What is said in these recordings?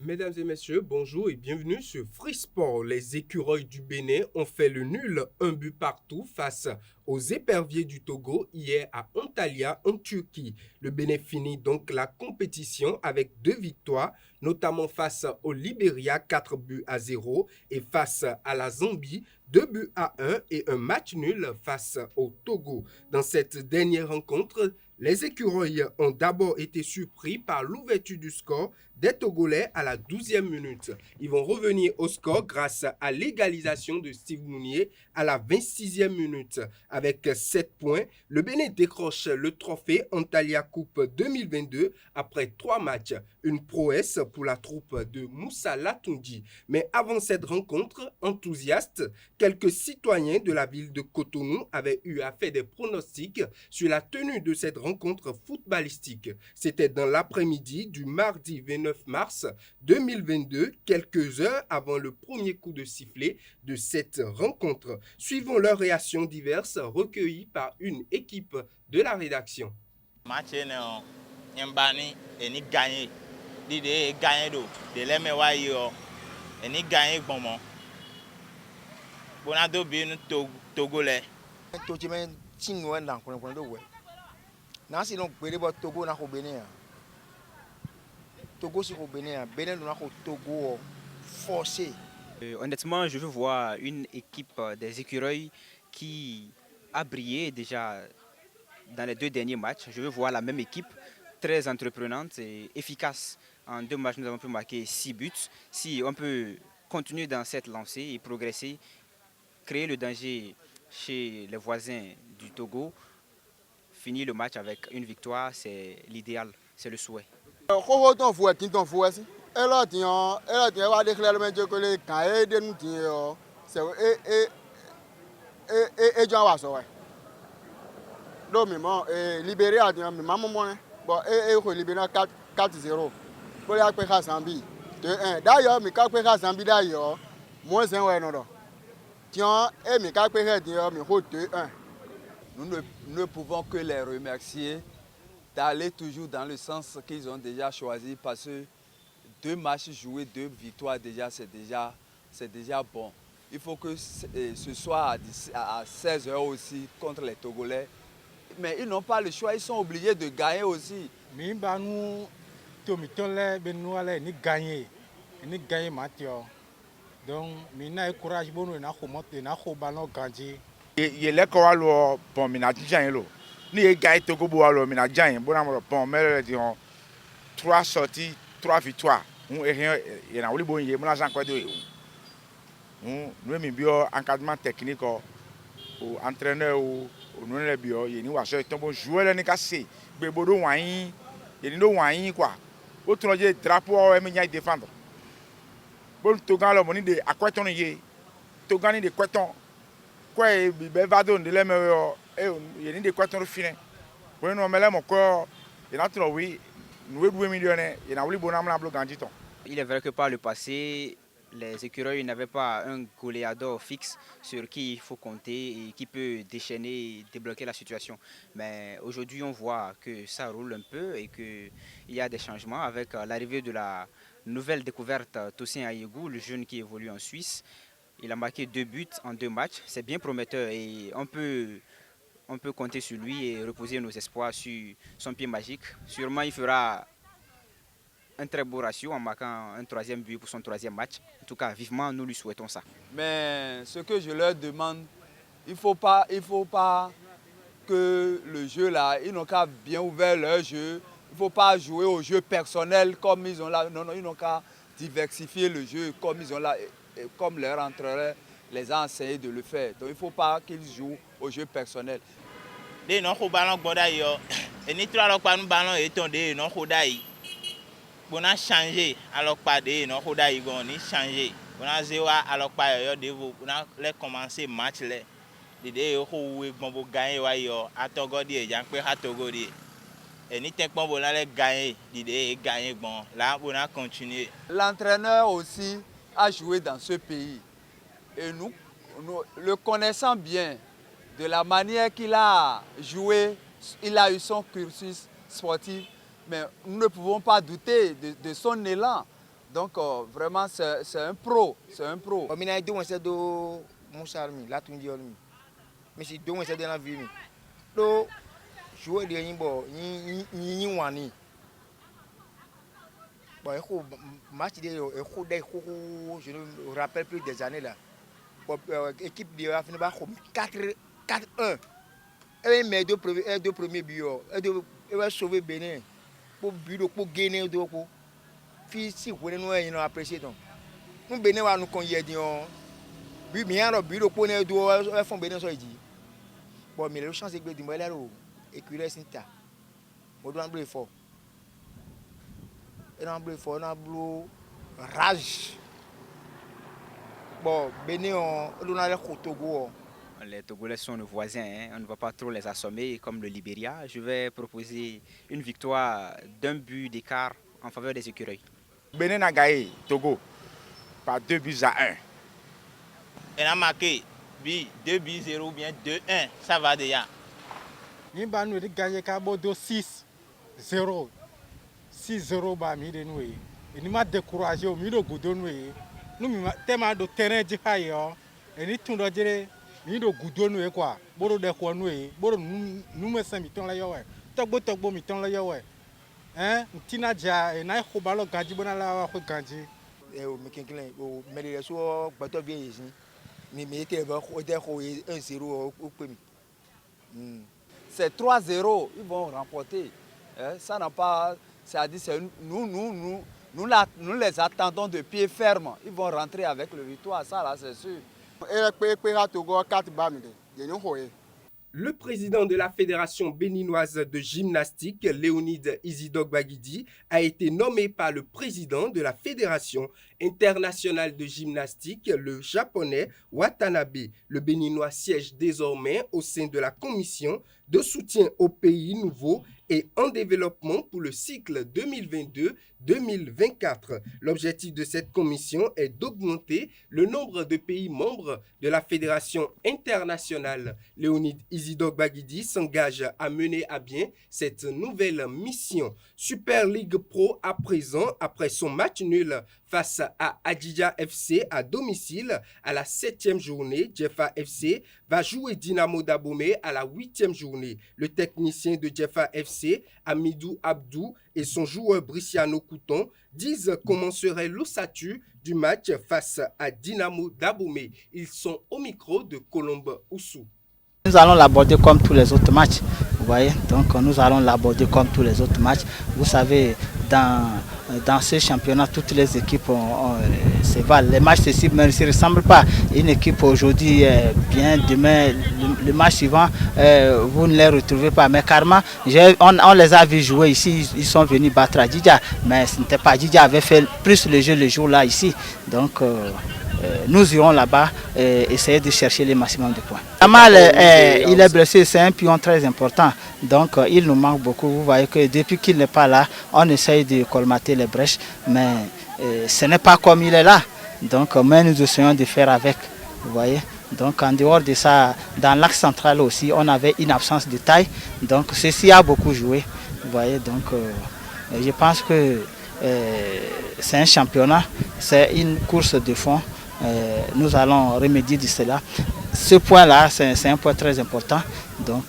Mesdames et messieurs, bonjour et bienvenue sur Free Sport. Les écureuils du Bénin ont fait le nul, un but partout face aux éperviers du Togo hier à Antalya en Turquie. Le Bénin finit donc la compétition avec 2 victoires, notamment face au Libéria 4 buts à 0 et face à la Zambie 2 buts à 1 et un match nul face au Togo. Dans cette dernière rencontre, les écureuils ont d'abord été surpris par l'ouverture du score des Togolais à la 12e minute. Ils vont revenir au score grâce à l'égalisation de Steve Mounier à la 26e minute. Avec 7 points, le Bénin décroche le trophée Antalya Coupe 2022 après 3 matchs. Une prouesse pour la troupe de Moussa Latundi. Mais avant cette rencontre enthousiaste, quelques citoyens de la ville de Cotonou avaient eu à faire des pronostics sur la tenue de cette rencontre footballistique. C'était dans l'après-midi du mardi 29 mars 2022, quelques heures avant le premier coup de sifflet de cette rencontre. Suivons leurs réactions diverses recueillies par une équipe de la rédaction. Match Mbani eni gagné dide gagné do de leme wa yo eni gagné gbonmo bonado bi nu togolais to jimen tingwe ndan kono do we na si no gbere bo Togo na ko Benin Togo si ko Benin Benin na ko Togo forcé. Honnêtement, je veux voir une équipe des écureuils qui a brillé déjà dans les 2 derniers matchs. Je veux voir la même équipe très entreprenante et efficace. En 2 matchs, nous avons pu marquer 6 buts. Si on peut continuer dans cette lancée et progresser, créer le danger chez les voisins du Togo, finir le match avec une victoire, c'est l'idéal, c'est le souhait. Elle a dit clairement que les cahiers de nous c'est et Jean Wasso. Donc, libéré à dire, maman, bon, et libéré 4-0. Pour les Africains Zambie. 2-1. D'ailleurs, mais quand les Zambie d'ailleurs, moins 1 non. Tiens, et mais quand les dire, mais 2-1. Nous ne pouvons que les remercier d'aller toujours dans le sens qu'ils ont déjà choisi parce que 2 matchs joués, 2 victoires déjà, c'est déjà bon. Il faut que ce soit à 16h aussi contre les Togolais. Mais ils n'ont pas le choix, ils sont obligés de gagner aussi. Mais nous ni gagner Mathieu. Donc, nous courage bon na ballon gagner. Il est quoi le bon mina lo. Ni gagner Togo bo lo mina jan bon bon mais 3 sorties, 3 victoires. On est rien il na wuli bon yé mon agent quoi de. Nous mi bio encadrement technique au entraîneur ou nous les bio il ni wa so tombo joueur ni ka se gbe bodo wan il ni no wan quoi. Autre le drapeau e mi nya défendre. Bon Togan lo moni de akweton yé. Togan ni de kweton. Quoi e be vado de le me e il ni de kweton finin. Bon no mele mo ko il a trop oui nous 2 millions il na wuli bonam la blo ganjiton. Il est vrai que par le passé, les écureuils n'avaient pas un goléador fixe sur qui il faut compter et qui peut déchaîner et débloquer la situation. Mais aujourd'hui, on voit que ça roule un peu et qu'il y a des changements avec l'arrivée de la nouvelle découverte Tosin Ayegou, le jeune qui évolue en Suisse. Il a marqué 2 buts en 2 matchs. C'est bien prometteur et on peut compter sur lui et reposer nos espoirs sur son pied magique. Sûrement, il fera un très beau ratio en marquant un 3e but pour son 3e match. En tout cas, vivement, nous lui souhaitons ça. Mais ce que je leur demande, il faut pas que le jeu là, ils n'ont qu'à bien ouvert leur jeu. Il ne faut pas jouer au jeu personnel comme ils ont là. Non, ils n'ont qu'à diversifier le jeu comme ils ont là, comme leur entraîneur les a enseigné de le faire. Donc il ne faut pas qu'ils jouent au jeu personnel. de no ko ballon gboda yo eni tra lo pa nu ballon e ton de no ko dai bona changer alors pas de no ko dai gon ni changer bona zewa alors pas yo de vous bona les commencer match les de yo ko we gbon bo gagner wa yo atogo di e jan pe ha togo di eni te pon bona les gagner de gagner bon là bona continuer. L'entraîneur aussi a joué dans ce pays et nous le connaissant bien de la manière qu'il a joué, il a eu son cursus sportif, mais nous ne pouvons pas douter de son élan. Donc vraiment c'est un pro, c'est un pro. Mina do wese do musarmi latunji olmi. Mi si do wese de la vie mi. Do jouer de yimbo ni wani. Bon, match de je ne me rappelle plus des années là. Bon, équipe de la fin 4-1. Et mes deux premiers buts, et va sauver Bénin. Pour but pour gagner do ko. Fi si vous nous apprécier donc. Nous Bénin va nous connaître dion. But bien le but pour ne do font Bénin so dit. Bon, mais le chance de dire moi là et cuire sinta. On doit bleu fort. Et on bleu fort, on a bleu rage. Bon, Bénin on a le Togo. Les Togolais sont nos voisins, hein. On ne va pas trop les assommer comme le Libéria. Je vais proposer une victoire d'un but d'écart en faveur des écureuils. Bénin a gagné Togo par 2-1. On a marqué 2-0 ou bien 2-1, ça va déjà. Nous avons gagné 6-0. 6-0 ba mi de nous. Et nous m'a découragé au milieu de nous. Nous tellement de terrain de hayo. Et nous tout le dire ni do goudou nous quoi. Boro de quoi nous boro nous me sens miton la yo ouais. Togbo miton la yo ouais. Hein? Tina ja et na ko balo ganji bona la ko ganji. Et au mekinklen au mele so bato bien ici. Mais était va ko de ko 1-0 au premier. C'est 3-0, ils vont remporter. Ça n'a pas, c'est-à-dire nous les attendons de pied ferme. Ils vont rentrer avec le victoire, ça là c'est sûr. Le président de la Fédération béninoise de gymnastique, Léonide Isidore Baguidi, a été nommé par le président de la Fédération internationale de gymnastique, le japonais Watanabe. Le béninois siège désormais au sein de la commission de soutien aux pays nouveaux et en développement pour le cycle 2022-2024. L'objectif de cette commission est d'augmenter le nombre de pays membres de la Fédération internationale. Léonide Isidore Baguidi s'engage à mener à bien cette nouvelle mission. Super League Pro à présent, après son match nul face à Adjidja FC à domicile à la 7e journée, Jeffa FC va jouer Dynamo d'Abomey à la 8e journée. Le technicien de Jeffa FC, Amidou Abdou, et son joueur Briciano Couton disent comment serait l'ossature du match face à Dynamo d'Abomey. Ils sont au micro de Colombe Oussou. Nous allons l'aborder comme tous les autres matchs, vous voyez, donc nous allons l'aborder comme tous les autres matchs. Vous savez, dans ce championnat, toutes les équipes se valent. Les matchs ne se ressemblent pas. Une équipe aujourd'hui est bien, demain, le match suivant, vous ne les retrouvez pas. Mais carrément, on les a vus jouer ici, ils sont venus battre Adjidja, mais ce n'était pas Adjidja, avait fait plus le jeu le jour-là ici. Donc, nous irons là-bas essayer de chercher le maximum de points. Amal, il est blessé, c'est un pion très important, donc il nous manque beaucoup. Vous voyez que depuis qu'il n'est pas là, on essaye de colmater les brèches, mais ce n'est pas comme il est là. Donc, mais nous essayons de faire avec, vous voyez. Donc en dehors de ça, dans l'axe central aussi, on avait une absence de taille, donc ceci a beaucoup joué, vous voyez. Donc je pense que c'est un championnat, c'est une course de fond. Nous allons remédier de cela. Ce point-là, c'est un point très important, donc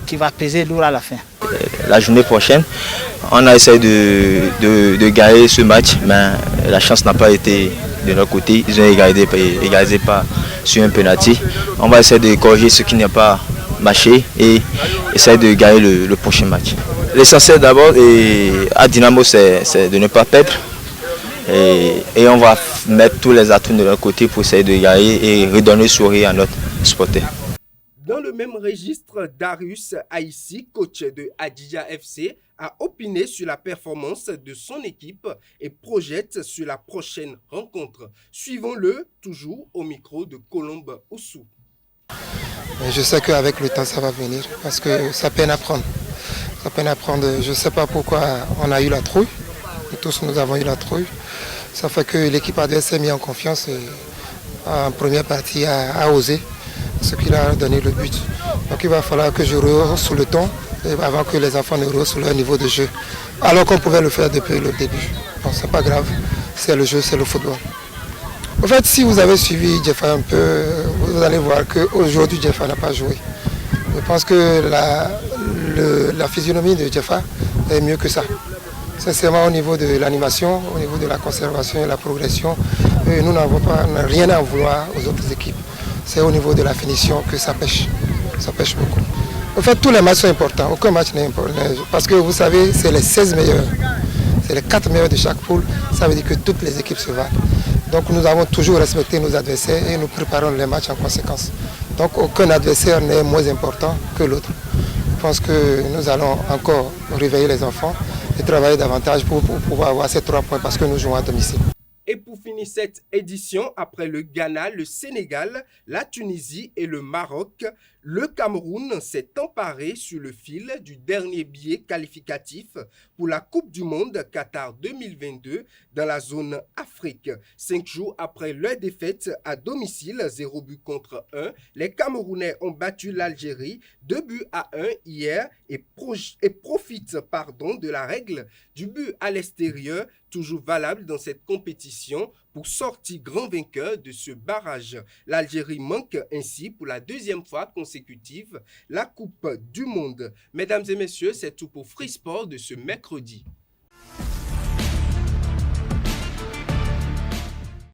qui va peser lourd à la fin. La journée prochaine, on a essayé de gagner ce match, mais la chance n'a pas été de notre côté. Ils ont égalisé pas sur un penalty. On va essayer de corriger ce qui n'a pas marché et essayer de gagner le prochain match. L'essentiel d'abord à Dynamo, c'est de ne pas perdre. Et on va mettre tous les atouts de notre côté pour essayer de gagner et redonner sourire à notre supporter. Dans le même registre, Darius Aïssi, coach de Adjidja FC, a opiné sur la performance de son équipe et projette sur la prochaine rencontre. Suivons-le toujours au micro de Colombe Oussou. Je sais qu'avec le temps, ça va venir parce que ça peine à prendre. Ça peine à prendre. Je ne sais pas pourquoi on a eu la trouille. Tous nous avons eu la trouille. Ça fait que l'équipe adverse s'est mise en confiance et en première partie a osé, ce qui a donné le but. Donc il va falloir que je rehausse sous le ton avant que les enfants ne rehaussent leur niveau de jeu. Alors qu'on pouvait le faire depuis le début. Bon, c'est pas grave. c'est le jeu, c'est le football. En fait, si vous avez suivi Jeffa un peu, vous allez voir qu'aujourd'hui Jeffa n'a pas joué. Je pense que la physionomie de Jeffa est mieux que ça. Sincèrement, au niveau de l'animation, au niveau de la conservation et la progression, nous n'avons rien à en vouloir aux autres équipes. C'est au niveau de la finition que ça pêche. Ça pêche beaucoup. En fait, tous les matchs sont importants. Aucun match n'est important. Parce que vous savez, c'est les 16 meilleurs. C'est les 4 meilleurs de chaque poule. Ça veut dire que toutes les équipes se valent. Donc nous avons toujours respecté nos adversaires et nous préparons les matchs en conséquence. Donc aucun adversaire n'est moins important que l'autre. Je pense que nous allons encore réveiller les enfants et travailler davantage pour pouvoir avoir ces 3 points parce que nous jouons à domicile. Et pour finir cette édition, après le Ghana, le Sénégal, la Tunisie et le Maroc, le Cameroun s'est emparé sur le fil du dernier billet qualificatif pour la Coupe du Monde Qatar 2022 dans la zone Afrique. 5 jours après leur défaite à domicile, 0 but contre 1, les Camerounais ont battu l'Algérie 2 buts à 1 hier et profitent de la règle du but à l'extérieur, toujours valable dans cette compétition, pour sortir grand vainqueur de ce barrage. L'Algérie manque ainsi pour la 2e fois consécutive la Coupe du Monde. Mesdames et messieurs, c'est tout pour Free Sport de ce mercredi.